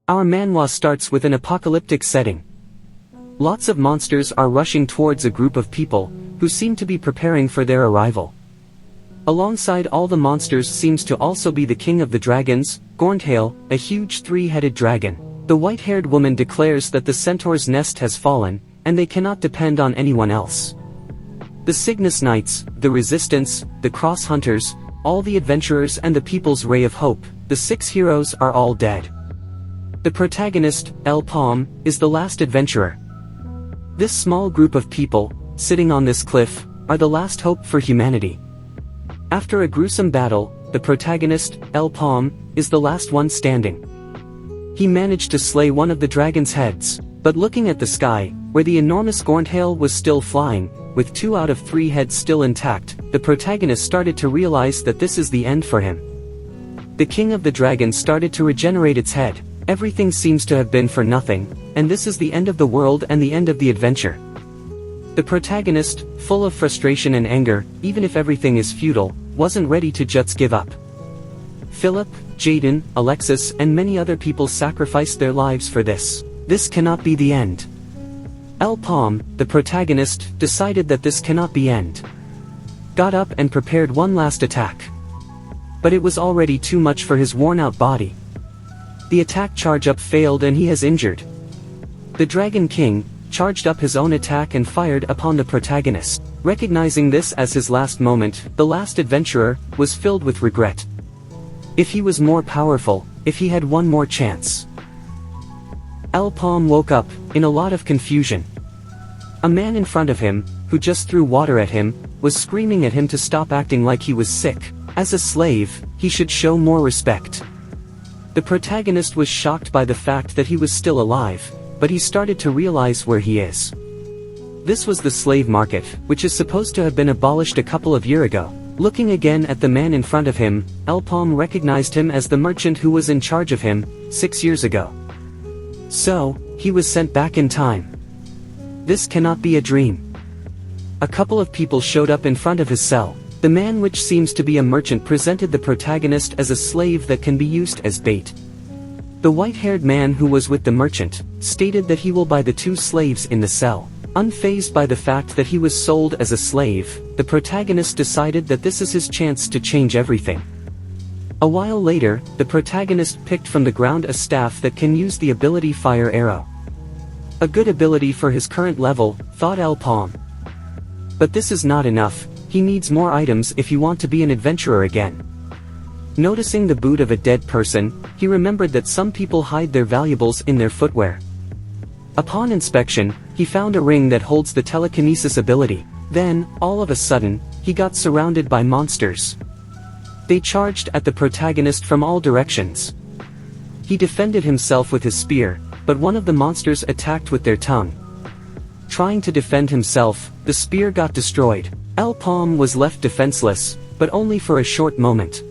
Our manhwa starts with an apocalyptic setting. Lots of monsters are rushing towards a group of people, who seem to be preparing for their arrival. Alongside all the monsters seems to also be the king of the dragons, Betrayal, a huge three-headed dragon. The white-haired woman declares that the centaur's nest has fallen, and they cannot depend on anyone else. The Cygnus Knights, the Resistance, the Cross Hunters, all the adventurers and the people's ray of hope, the 6 heroes are all dead. The protagonist, El Palm, is the last adventurer. This small group of people, sitting on this cliff, are the last hope for humanity. After a gruesome battle, the protagonist, El Palm, is the last one standing. He managed to slay one of the dragon's heads, but looking at the sky, where the enormous Betrayal was still flying, with 2 out of 3 heads still intact, the protagonist started to realize that this is the end for him. The king of the dragons started to regenerate its head. Everything seems to have been for nothing, and this is the end of the world and the end of the adventure. The protagonist, full of frustration and anger, even if everything is futile, wasn't ready to just give up. Philip, Jaden, Alexis and many other people sacrificed their lives for this. This cannot be the end. El Palm, the protagonist, decided that this cannot be end. Got up and prepared one last attack. But it was already too much for his worn-out body. The attack charge-up failed and he has injured. The Dragon King charged up his own attack and fired upon the protagonist. Recognizing this as his last moment, the last adventurer was filled with regret. If he was more powerful, if he had one more chance. El Palm woke up, in a lot of confusion. A man in front of him, who just threw water at him, was screaming at him to stop acting like he was sick. As a slave, he should show more respect. The protagonist was shocked by the fact that he was still alive, but he started to realize where he is. This was the slave market, which is supposed to have been abolished a couple of years ago. Looking again at the man in front of him, El Palm recognized him as the merchant who was in charge of him, 6 years ago. So, he was sent back in time. This cannot be a dream. A couple of people showed up in front of his cell. The man, which seems to be a merchant, presented the protagonist as a slave that can be used as bait. The white-haired man who was with the merchant stated that he will buy the 2 slaves in the cell. Unfazed by the fact that he was sold as a slave, the protagonist decided that this is his chance to change everything. A while later, the protagonist picked from the ground a staff that can use the ability Fire Arrow. A good ability for his current level, thought El Palm. But this is not enough. He needs more items if he wants to be an adventurer again. Noticing the boot of a dead person, he remembered that some people hide their valuables in their footwear. Upon inspection, he found a ring that holds the telekinesis ability. Then, all of a sudden, he got surrounded by monsters. They charged at the protagonist from all directions. He defended himself with his spear, but one of the monsters attacked with their tongue. Trying to defend himself, the spear got destroyed. El Palm was left defenseless, but only for a short moment.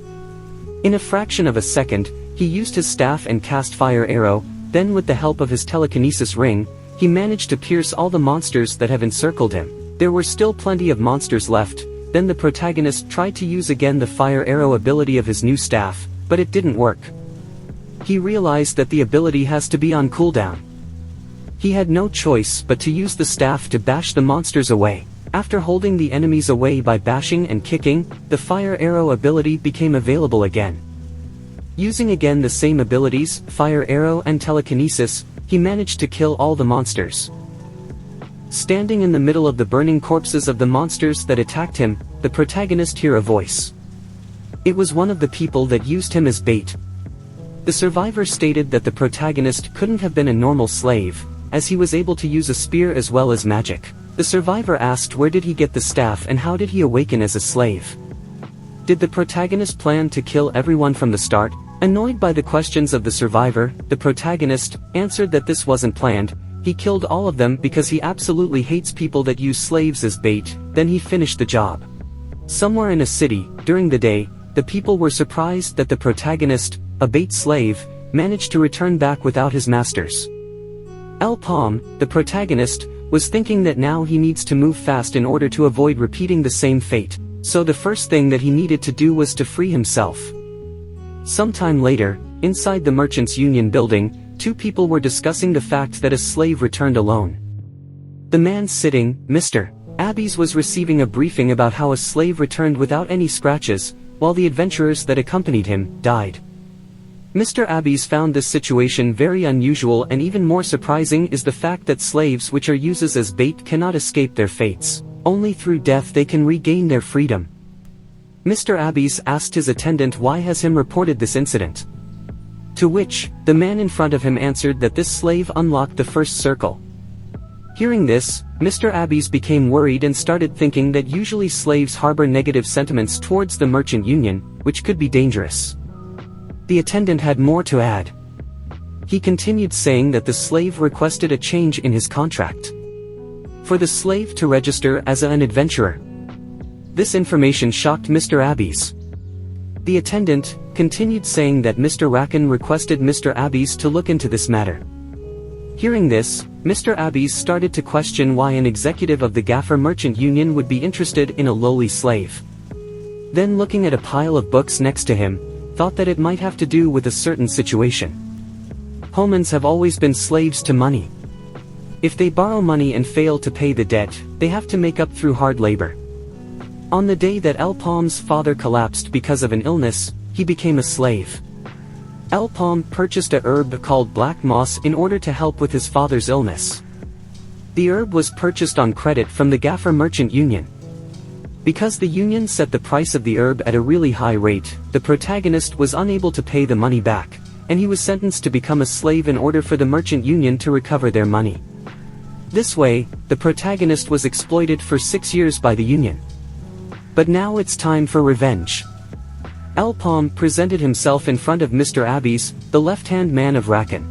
In a fraction of a second, he used his staff and cast Fire Arrow, then with the help of his telekinesis ring, he managed to pierce all the monsters that have encircled him. There were still plenty of monsters left. Then the protagonist tried to use again the Fire Arrow ability of his new staff, but it didn't work. He realized that the ability has to be on cooldown. He had no choice but to use the staff to bash the monsters away. After holding the enemies away by bashing and kicking, the Fire Arrow ability became available again. Using again the same abilities, Fire Arrow and Telekinesis, he managed to kill all the monsters. Standing in the middle of the burning corpses of the monsters that attacked him, the protagonist heard a voice. It was one of the people that used him as bait. The survivor stated that the protagonist couldn't have been a normal slave, as he was able to use a spear as well as magic. The survivor asked where did he get the staff and how did he awaken as a slave. Did the protagonist plan to kill everyone from the start? Annoyed by the questions of the survivor, the protagonist answered that this wasn't planned. He killed all of them because he absolutely hates people that use slaves as bait. Then he finished the job. Somewhere in a city, during the day, the people were surprised that the protagonist, a bait slave, managed to return back without his masters. El Palm, the protagonist, was thinking that now he needs to move fast in order to avoid repeating the same fate, so the first thing that he needed to do was to free himself. Sometime later, inside the Merchants Union building, two people were discussing the fact that a slave returned alone. The man sitting, Mr. Abies, was receiving a briefing about how a slave returned without any scratches, while the adventurers that accompanied him died. Mr. Abies found this situation very unusual, and even more surprising is the fact that slaves which are used as bait cannot escape their fates. Only through death they can regain their freedom. Mr. Abies asked his attendant why has him reported this incident. To which, the man in front of him answered that this slave unlocked the first circle. Hearing this, Mr. Abies became worried and started thinking that usually slaves harbor negative sentiments towards the merchant union, which could be dangerous. The attendant had more to add. He continued saying that the slave requested a change in his contract. For the slave to register as an adventurer. This information shocked Mr. Abies. The attendant continued saying that Mr. Rakan requested Mr. Abies to look into this matter. Hearing this, Mr. Abies started to question why an executive of the Gaffer Merchant Union would be interested in a lowly slave. Then, looking at a pile of books next to him, thought that it might have to do with a certain situation. Humans have always been slaves to money. If they borrow money and fail to pay the debt, they have to make up through hard labor. On the day that Elpom's father collapsed because of an illness, he became a slave. Elpom purchased a herb called black moss in order to help with his father's illness. The herb was purchased on credit from the Gaffer Merchant Union. Because the union set the price of the herb at a really high rate, the protagonist was unable to pay the money back, and he was sentenced to become a slave in order for the merchant union to recover their money. This way, the protagonist was exploited for 6 years by the union. But now it's time for revenge. Elpom presented himself in front of Mr. Abies, the left-hand man of Rakan.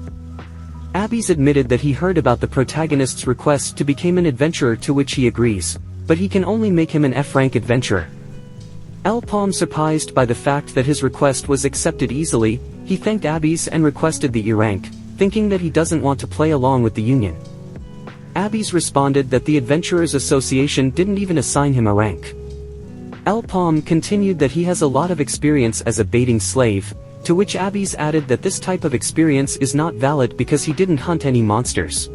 Abies admitted that he heard about the protagonist's request to become an adventurer, to which he agrees, but he can only make him an F-rank adventurer. Elpom, surprised by the fact that his request was accepted easily, he thanked Abies and requested the E-rank, thinking that he doesn't want to play along with the union. Abies responded that the Adventurers Association didn't even assign him a rank. Elpom continued that he has a lot of experience as a baiting slave, to which Abies added that this type of experience is not valid because he didn't hunt any monsters.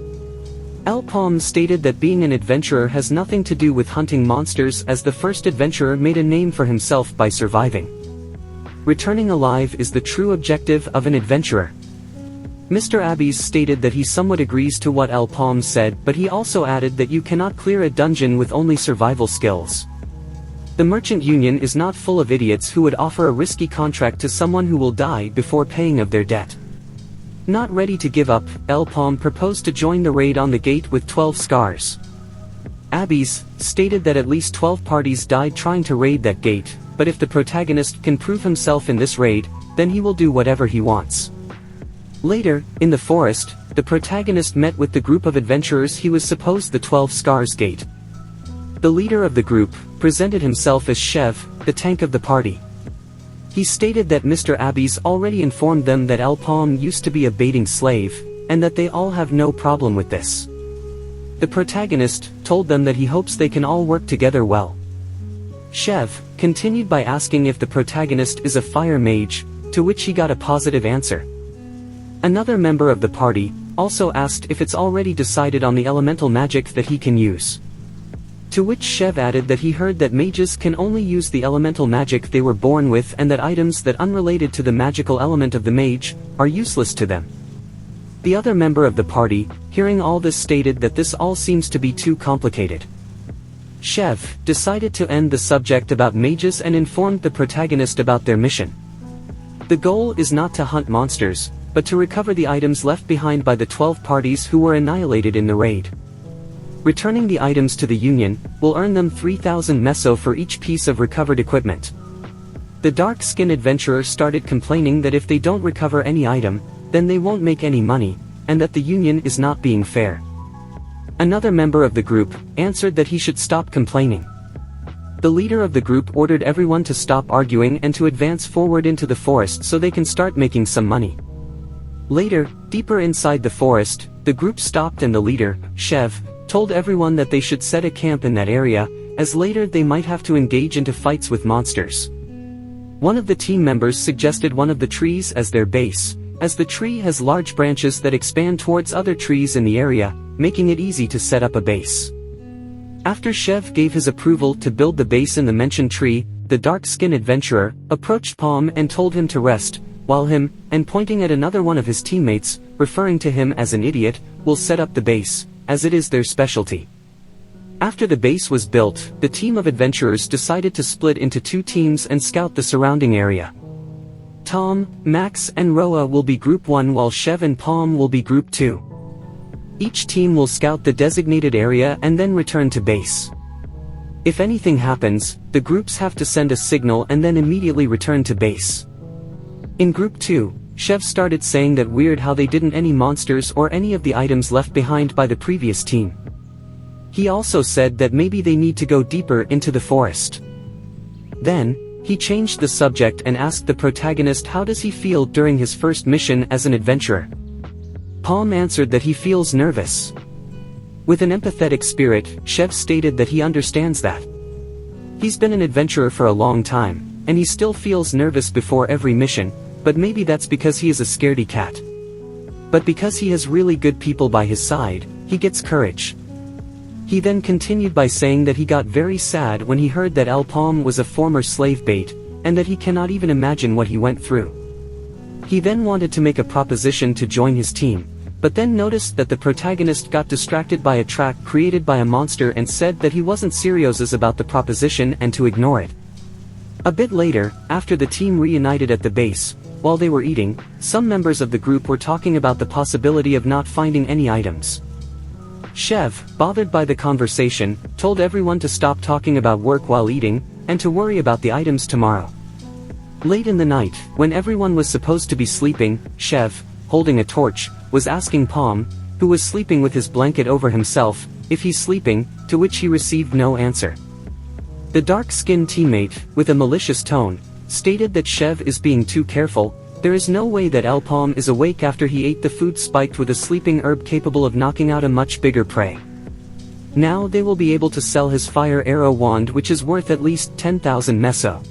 Elpom stated that being an adventurer has nothing to do with hunting monsters, as the first adventurer made a name for himself by surviving. Returning alive is the true objective of an adventurer. Mr. Abies stated that he somewhat agrees to what Elpom said, but he also added that you cannot clear a dungeon with only survival skills. The merchant union is not full of idiots who would offer a risky contract to someone who will die before paying of their debt. Not ready to give up, Elpom proposed to join the raid on the gate with 12 scars. Abies stated that at least 12 parties died trying to raid that gate, but if the protagonist can prove himself in this raid, then he will do whatever he wants. Later, in the forest, the protagonist met with the group of adventurers he was supposed the 12 scars gate. The leader of the group presented himself as Chev, the tank of the party. He stated that Mr. Abies already informed them that Elpom used to be a baiting slave, and that they all have no problem with this. The protagonist told them that he hopes they can all work together well. Chev continued by asking if the protagonist is a fire mage, to which he got a positive answer. Another member of the party also asked if it's already decided on the elemental magic that he can use. To which Chev added that he heard that mages can only use the elemental magic they were born with, and that items that unrelated to the magical element of the mage are useless to them. The other member of the party, hearing all this, stated that this all seems to be too complicated. Chev decided to end the subject about mages and informed the protagonist about their mission. The goal is not to hunt monsters, but to recover the items left behind by the 12 parties who were annihilated in the raid. Returning the items to the Union will earn them 3,000 meso for each piece of recovered equipment. The dark-skinned adventurer started complaining that if they don't recover any item, then they won't make any money, and that the Union is not being fair. Another member of the group answered that he should stop complaining. The leader of the group ordered everyone to stop arguing and to advance forward into the forest so they can start making some money. Later, deeper inside the forest, the group stopped and the leader, Chev, told everyone that they should set a camp in that area, as later they might have to engage into fights with monsters. One of the team members suggested one of the trees as their base, as the tree has large branches that expand towards other trees in the area, making it easy to set up a base. After Chev gave his approval to build the base in the mentioned tree, the dark-skinned adventurer approached Palm and told him to rest, while him, and pointing at another one of his teammates, referring to him as an idiot, will set up the base, as it is their specialty. After the base was built, the team of adventurers decided to split into 2 teams and scout the surrounding area. Tom, Max and Roa will be Group 1 while Chev and Palm will be Group 2. Each team will scout the designated area and then return to base. If anything happens, the groups have to send a signal and then immediately return to base. In Group 2, Chev started saying that weird how they didn't any monsters or any of the items left behind by the previous team. He also said that maybe they need to go deeper into the forest. Then, he changed the subject and asked the protagonist how does he feel during his first mission as an adventurer. Palm answered that he feels nervous. With an empathetic spirit, Chev stated that he understands that. He's been an adventurer for a long time, and he still feels nervous before every mission, but maybe that's because he is a scaredy cat. But because he has really good people by his side, he gets courage. He then continued by saying that he got very sad when he heard that Palm was a former slave bait, and that he cannot even imagine what he went through. He then wanted to make a proposition to join his team, but then noticed that the protagonist got distracted by a track created by a monster and said that he wasn't serious about the proposition and to ignore it. A bit later, after the team reunited at the base, while they were eating, some members of the group were talking about the possibility of not finding any items. Chev, bothered by the conversation, told everyone to stop talking about work while eating, and to worry about the items tomorrow. Late in the night, when everyone was supposed to be sleeping, Chev, holding a torch, was asking Palm, who was sleeping with his blanket over himself, if he's sleeping, to which he received no answer. The dark-skinned teammate, with a malicious tone, stated that Chev is being too careful. There is no way that Palm is awake after he ate the food spiked with a sleeping herb capable of knocking out a much bigger prey. Now they will be able to sell his fire arrow wand which is worth at least 10,000 meso.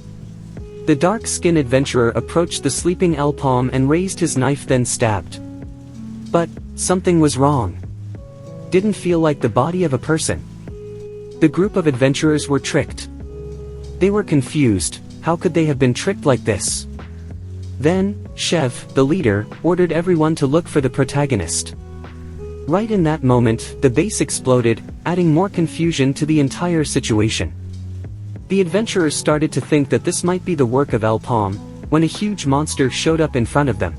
The dark-skinned adventurer approached the sleeping Palm and raised his knife then stabbed. But, something was wrong. Didn't feel like the body of a person. The group of adventurers were tricked. They were confused, how could they have been tricked like this? Then, Chev, the leader, ordered everyone to look for the protagonist. Right in that moment, the base exploded, adding more confusion to the entire situation. The adventurers started to think that this might be the work of Palm, when a huge monster showed up in front of them.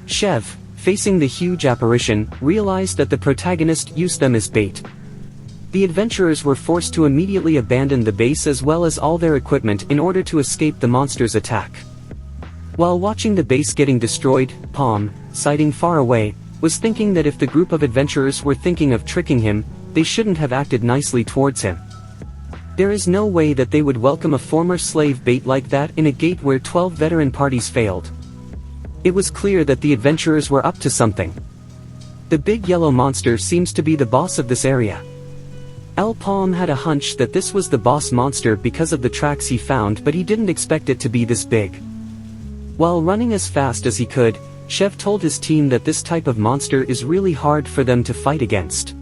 Chev, facing the huge apparition, realized that the protagonist used them as bait. The adventurers were forced to immediately abandon the base as well as all their equipment in order to escape the monster's attack. While watching the base getting destroyed, Palm, sighting far away, was thinking that if the group of adventurers were thinking of tricking him, they shouldn't have acted nicely towards him. There is no way that they would welcome a former slave bait like that in a gate where 12 veteran parties failed. It was clear that the adventurers were up to something. The big yellow monster seems to be the boss of this area. Palm had a hunch that this was the boss monster because of the tracks he found, but he didn't expect it to be this big. While running as fast as he could, Chev told his team that this type of monster is really hard for them to fight against.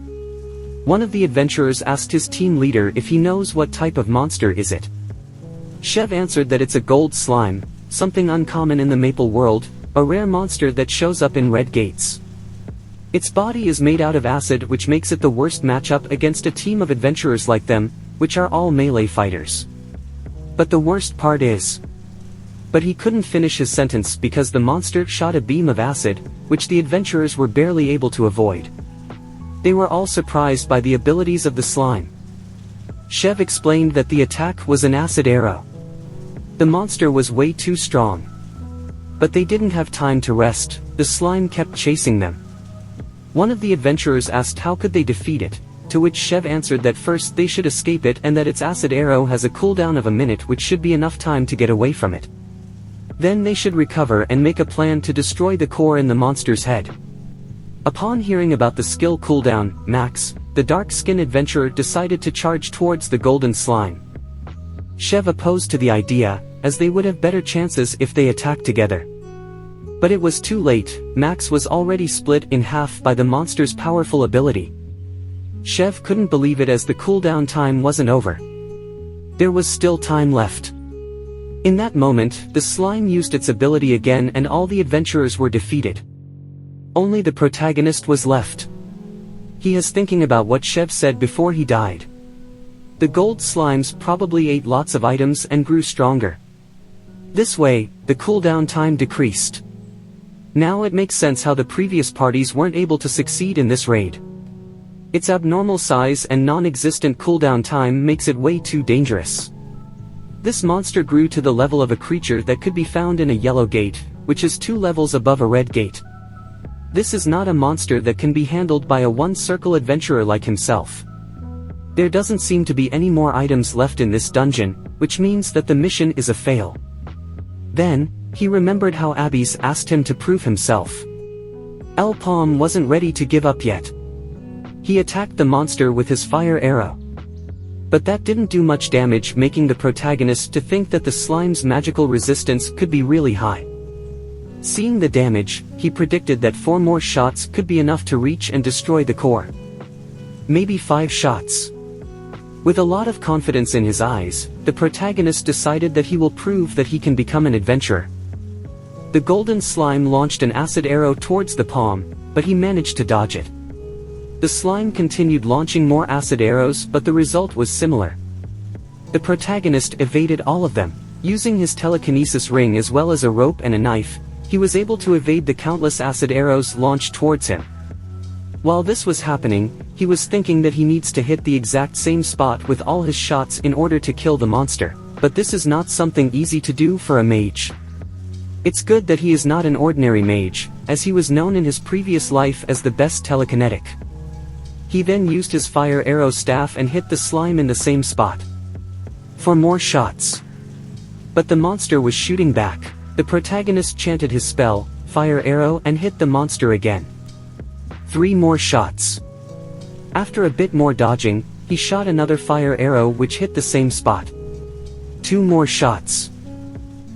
One of the adventurers asked his team leader if he knows what type of monster is it. Chev answered that it's a gold slime, something uncommon in the maple world, a rare monster that shows up in red gates. Its body is made out of acid, which makes it the worst matchup against a team of adventurers like them, which are all melee fighters. But the worst part is... But he couldn't finish his sentence because the monster shot a beam of acid, which the adventurers were barely able to avoid. They were all surprised by the abilities of the slime. Chev explained that the attack was an acid arrow. The monster was way too strong. But they didn't have time to rest, the slime kept chasing them. One of the adventurers asked how could they defeat it, to which Chev answered that first they should escape it and that its acid arrow has a cooldown of a minute, which should be enough time to get away from it. Then they should recover and make a plan to destroy the core in the monster's head. Upon hearing about the skill cooldown, Max, the dark-skinned adventurer, decided to charge towards the golden slime. Chev opposed to the idea, as they would have better chances if they attacked together. But it was too late, Max was already split in half by the monster's powerful ability. Chev couldn't believe it as the cooldown time wasn't over. There was still time left. In that moment, the slime used its ability again and all the adventurers were defeated. Only the protagonist was left. He is thinking about what Chev said before he died. The gold slimes probably ate lots of items and grew stronger. This way, the cooldown time decreased. Now it makes sense how the previous parties weren't able to succeed in this raid. Its abnormal size and non-existent cooldown time makes it way too dangerous. This monster grew to the level of a creature that could be found in a yellow gate, which is 2 levels above a red gate. This is not a monster that can be handled by a one-circle adventurer like himself. There doesn't seem to be any more items left in this dungeon, which means that the mission is a fail. Then, he remembered how Abby's asked him to prove himself. El Palm wasn't ready to give up yet. He attacked the monster with his fire arrow. But that didn't do much damage, making the protagonist to think that the slime's magical resistance could be really high. Seeing the damage, he predicted that 4 more shots could be enough to reach and destroy the core. Maybe 5 shots. With a lot of confidence in his eyes, the protagonist decided that he will prove that he can become an adventurer. The golden slime launched an acid arrow towards the palm, but he managed to dodge it. The slime continued launching more acid arrows, but the result was similar. The protagonist evaded all of them. Using his telekinesis ring as well as a rope and a knife, he was able to evade the countless acid arrows launched towards him. While this was happening, he was thinking that he needs to hit the exact same spot with all his shots in order to kill the monster, but this is not something easy to do for a mage. It's good that he is not an ordinary mage, as he was known in his previous life as the best telekinetic. He then used his fire arrow staff and hit the slime in the same spot. For more shots. But the monster was shooting back. The protagonist chanted his spell, fire arrow, and hit the monster again. 3 more shots. After a bit more dodging, he shot another fire arrow which hit the same spot. 2 more shots.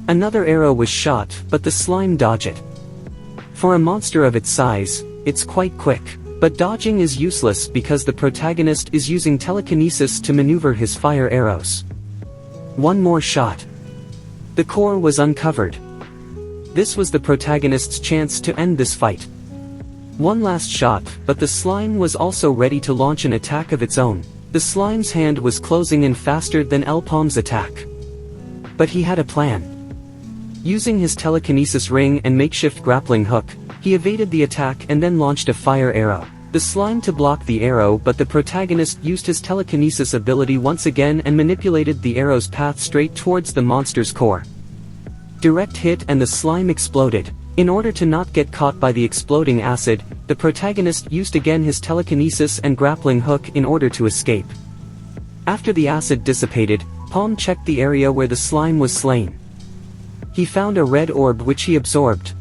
Another arrow was shot, but the slime dodged it. For a monster of its size, it's quite quick. But dodging is useless because the protagonist is using telekinesis to maneuver his fire arrows. 1 more shot. The core was uncovered. This was the protagonist's chance to end this fight. 1 last shot, but the slime was also ready to launch an attack of its own. The slime's hand was closing in faster than El Palm's attack. But he had a plan. Using his telekinesis ring and makeshift grappling hook, he evaded the attack and then launched a fire arrow. The slime to block the arrow, but the protagonist used his telekinesis ability once again and manipulated the arrow's path straight towards the monster's core. Direct hit and the slime exploded. In order to not get caught by the exploding acid, the protagonist used again his telekinesis and grappling hook in order to escape. After the acid dissipated, Palm checked the area where the slime was slain. He found a red orb which he absorbed.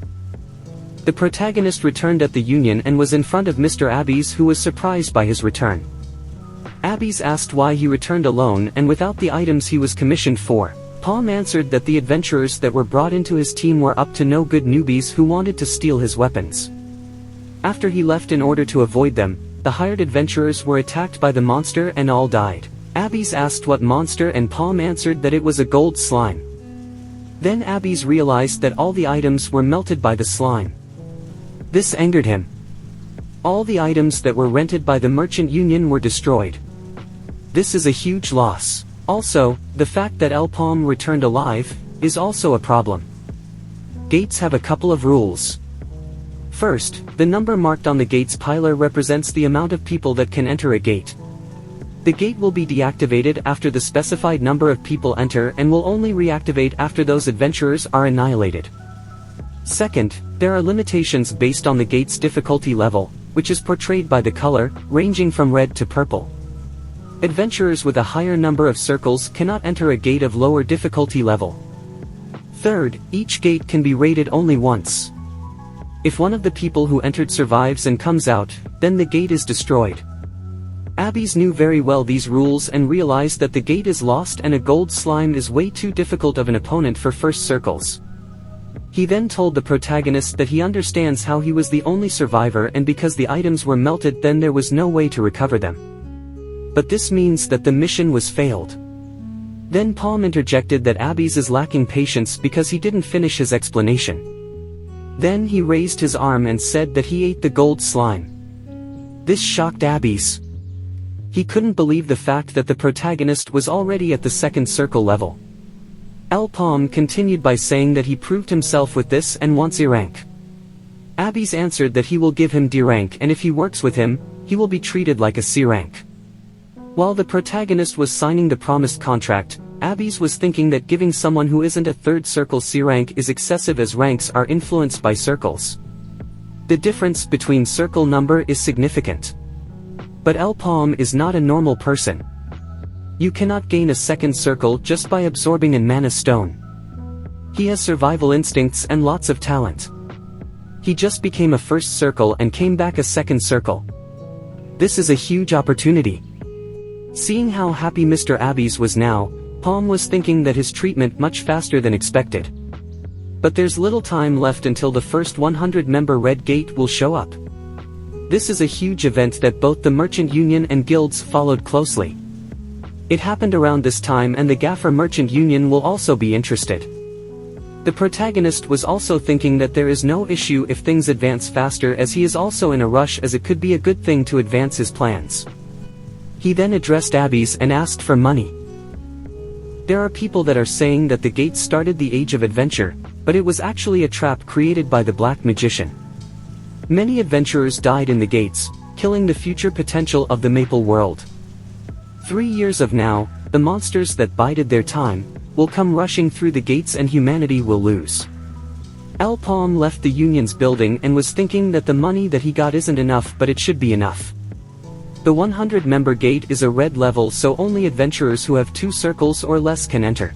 The protagonist returned at the Union and was in front of Mr. Abbeys, who was surprised by his return. Abbeys asked why he returned alone and without the items he was commissioned for. Palm answered that the adventurers that were brought into his team were up to no good newbies who wanted to steal his weapons. After he left in order to avoid them, the hired adventurers were attacked by the monster and all died. Abbeys asked what monster and Palm answered that it was a gold slime. Then Abbeys realized that all the items were melted by the slime. This angered him. All the items that were rented by the merchant union were destroyed. This is a huge loss. Also, the fact that El Palm returned alive is also a problem. Gates have a couple of rules. First, the number marked on the gate's pillar represents the amount of people that can enter a gate. The gate will be deactivated after the specified number of people enter and will only reactivate after those adventurers are annihilated. Second, there are limitations based on the gate's difficulty level, which is portrayed by the color, ranging from red to purple. Adventurers with a higher number of circles cannot enter a gate of lower difficulty level. Third, each gate can be raided only once. If one of the people who entered survives and comes out, then the gate is destroyed. Abbeys knew very well these rules and realized that the gate is lost and a gold slime is way too difficult of an opponent for first circles. He then told the protagonist that he understands how he was the only survivor and because the items were melted then there was no way to recover them. But this means that the mission was failed. Then Palm interjected that Abby's is lacking patience because he didn't finish his explanation. Then he raised his arm and said that he ate the gold slime. This shocked Abby's. He couldn't believe the fact that the protagonist was already at the second circle level. Palm continued by saying that he proved himself with this and wants A rank. Abby's answered that he will give him D rank and if he works with him, he will be treated like a C rank. While the protagonist was signing the promised contract, Abby's was thinking that giving someone who isn't a third circle C rank is excessive as ranks are influenced by circles. The difference between circle number is significant. But Palm is not a normal person. You cannot gain a second circle just by absorbing a mana stone. He has survival instincts and lots of talent. He just became a first circle and came back a second circle. This is a huge opportunity. Seeing how happy Mr. Abby's was now, Palm was thinking that his treatment much faster than expected. But there's little time left until the first 100-member Red Gate will show up. This is a huge event that both the Merchant Union and guilds followed closely. It happened around this time and the Gaffer Merchant Union will also be interested. The protagonist was also thinking that there is no issue if things advance faster as he is also in a rush as it could be a good thing to advance his plans. He then addressed Abby's and asked for money. There are people that are saying that the gate started the Age of Adventure, but it was actually a trap created by the Black Magician. Many adventurers died in the gates, killing the future potential of the Maple World. 3 years of now, the monsters that bided their time, will come rushing through the gates and humanity will lose. Palm left the Union's building and was thinking that the money that he got isn't enough but it should be enough. The 100-member gate is a red level so only adventurers who have 2 circles or less can enter.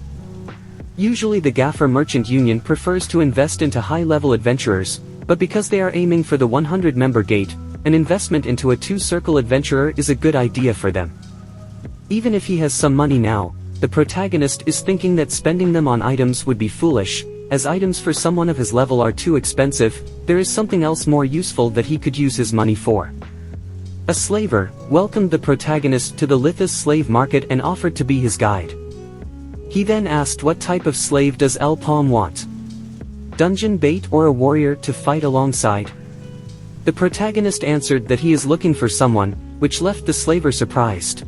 Usually the Gaffer Merchant Union prefers to invest into high-level adventurers, but because they are aiming for the 100-member gate, an investment into a 2-circle adventurer is a good idea for them. Even if he has some money now, the protagonist is thinking that spending them on items would be foolish, as items for someone of his level are too expensive. There is something else more useful that he could use his money for. A slaver welcomed the protagonist to the Lithus slave market and offered to be his guide. He then asked what type of slave does Palm want? Dungeon bait or a warrior to fight alongside? The protagonist answered that he is looking for someone, which left the slaver surprised.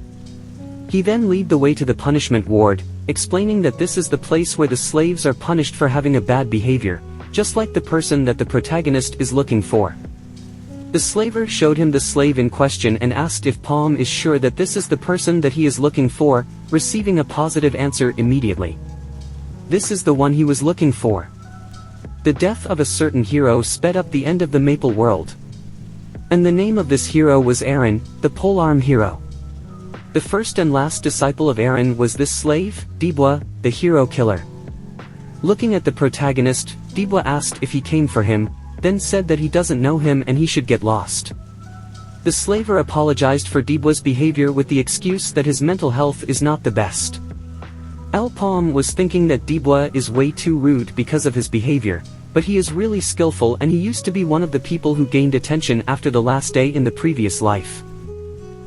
He then led the way to the punishment ward, explaining that this is the place where the slaves are punished for having a bad behavior, just like the person that the protagonist is looking for. The slaver showed him the slave in question and asked if Palm is sure that this is the person that he is looking for, receiving a positive answer immediately. This is the one he was looking for. The death of a certain hero sped up the end of the Maple World. And the name of this hero was Aaron, the polearm hero. The first and last disciple of Aaron was this slave, Dibwa, the hero killer. Looking at the protagonist, Dibwa asked if he came for him, then said that he doesn't know him and he should get lost. The slaver apologized for Dibwa's behavior with the excuse that his mental health is not the best. Palm was thinking that Dibwa is way too rude because of his behavior, but he is really skillful and he used to be one of the people who gained attention after the last day in the previous life.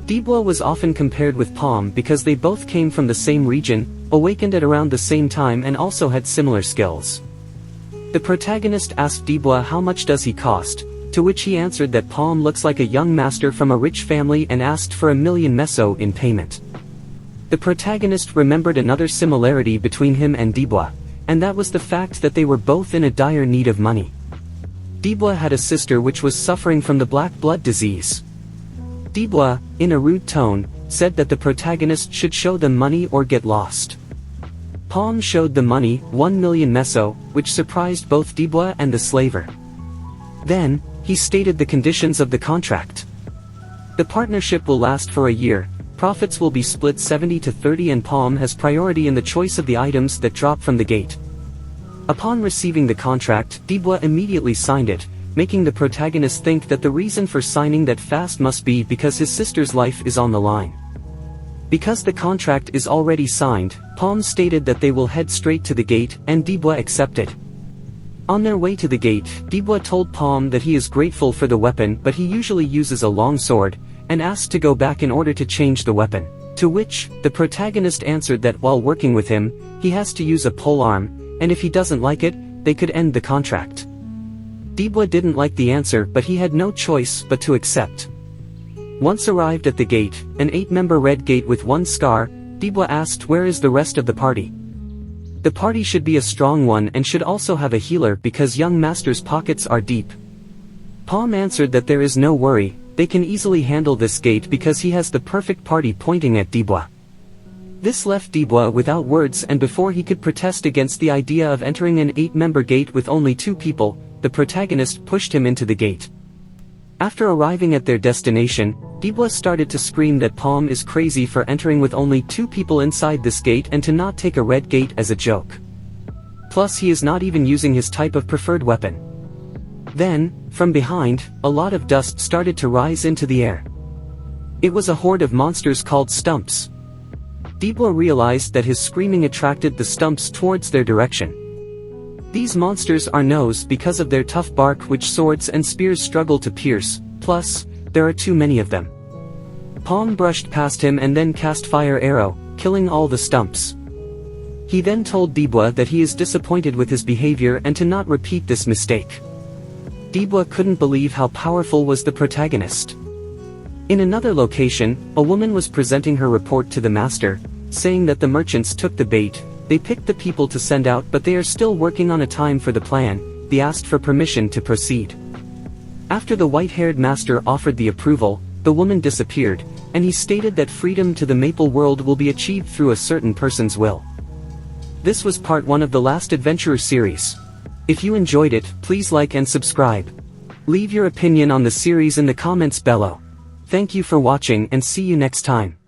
Dibwa was often compared with Palm because they both came from the same region, awakened at around the same time and also had similar skills. The protagonist asked Dibwa how much does he cost, to which he answered that Palm looks like a young master from a rich family and asked for 1,000,000 meso in payment. The protagonist remembered another similarity between him and Dibwa, and that was the fact that they were both in a dire need of money. Dibwa had a sister which was suffering from the black blood disease. Dibwa, in a rude tone, said that the protagonist should show them money or get lost. Palm showed the money, 1,000,000 meso, which surprised both Dibwa and the slaver. Then, he stated the conditions of the contract. The partnership will last for a year, profits will be split 70 to 30 and Palm has priority in the choice of the items that drop from the gate. Upon receiving the contract, Dibwa immediately signed it, making the protagonist think that the reason for signing that fast must be because his sister's life is on the line. Because the contract is already signed, Palm stated that they will head straight to the gate, and Dibwa accepted. On their way to the gate, Dibwa told Palm that he is grateful for the weapon but he usually uses a long sword, and asked to go back in order to change the weapon. To which, the protagonist answered that while working with him, he has to use a polearm, and if he doesn't like it, they could end the contract. Dibwa didn't like the answer but he had no choice but to accept. Once arrived at the gate, an 8-member red gate with 1 scar, Dibwa asked where is the rest of the party. The party should be a strong one and should also have a healer because young master's pockets are deep. Palm answered that there is no worry, they can easily handle this gate because he has the perfect party, pointing at Dibwa. This left Dibwa without words, and before he could protest against the idea of entering an 8-member gate with only 2 people, the protagonist pushed him into the gate. After arriving at their destination, Dibwa started to scream that Palm is crazy for entering with only 2 people inside this gate and to not take a red gate as a joke. Plus he is not even using his type of preferred weapon. Then, from behind, a lot of dust started to rise into the air. It was a horde of monsters called stumps. Dibwa realized that his screaming attracted the stumps towards their direction. These monsters are knows because of their tough bark which swords and spears struggle to pierce, plus, there are too many of them. Palm brushed past him and then cast fire arrow, killing all the stumps. He then told Dibwa that he is disappointed with his behavior and to not repeat this mistake. Dibwa couldn't believe how powerful was the protagonist. In another location, a woman was presenting her report to the master, saying that the merchants took the bait. They picked the people to send out but they are still working on a time for the plan. They asked for permission to proceed. After the white-haired master offered the approval, the woman disappeared, and he stated that freedom to the Maple World will be achieved through a certain person's will. This was part 1 of the Last Adventurer series. If you enjoyed it, please like and subscribe. Leave your opinion on the series in the comments below. Thank you for watching and see you next time.